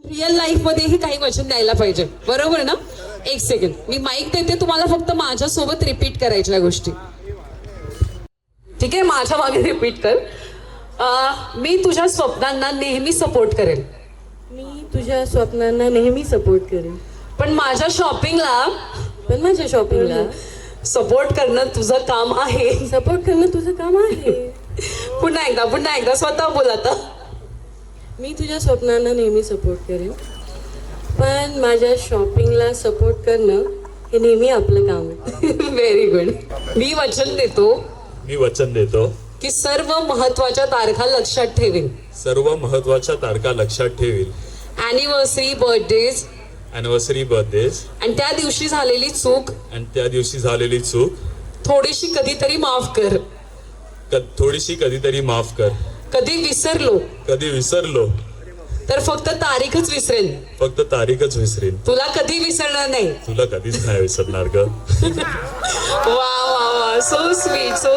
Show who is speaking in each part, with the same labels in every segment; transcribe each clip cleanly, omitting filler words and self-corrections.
Speaker 1: Real life मध्येही काही वचन द्यायला पाहिजे, बरोबर ना? एक सेकंड, मी माईक देते, तुम्हाला फक्त माझ्यासोबत रिपीट करायच्या गोष्टी. ठीक आहे, माझ्या मागे रिपीट कर. मी तुझ्या स्वप्नांना नेहमी सपोर्ट करेल.
Speaker 2: मी तुझ्या स्वप्नांना नेहमी सपोर्ट करेन.
Speaker 1: पण माझ्या शॉपिंगला सपोर्ट करणं तुझं काम आहे.
Speaker 2: सपोर्ट करणं तुझं काम आहे.
Speaker 1: पुन्हा एकदा स्वतः बोल आता.
Speaker 2: मी तुझ्या स्वप्नांना नेहमी सपोर्ट करेन, पण माझ्या शॉपिंगला सपोर्ट करणं हे नेहमी आपलं काम आहे.
Speaker 1: Very good. मी वचन देतो की सर्व महत्वाच्या तारखा लक्षात ठेवीन.
Speaker 3: सर्व महत्वाच्या तारखा लक्षात ठेवील.
Speaker 1: अॅनिव्हर्सरी, बर्थडेज आणि त्या दिवशी झालेली चूक थोडीशी कधीतरी माफ कर. कधी विसरलो तर फक्त तारीखच विसरेन. तुला कधी विसरणार नाही.
Speaker 3: तुला कधीच नाही विसरणार ग.
Speaker 1: वा, सो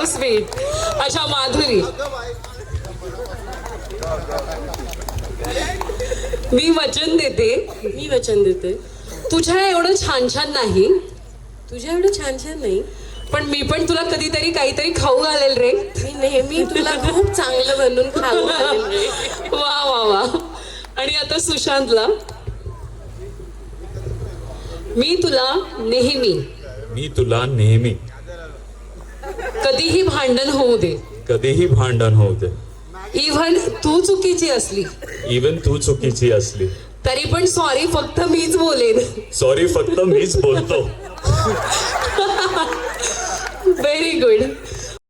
Speaker 1: स्वीट. अच्छा माधुरी, मी वचन देते तुझ्या एवढं छान नाही, पण मी पण तुला कधीतरी काहीतरी खाऊ घालेल रे.
Speaker 2: मी नेहमी तुला खूप चांगलं बनवून खाऊ घालेन रे.
Speaker 1: वा. आणि आता सुशांतला, मी तुला नेहमी कधीही भांडण होऊ दे. इव्हन तू चुकीची असली तरी पण सॉरी फक्त मीच बोलतो. Very good.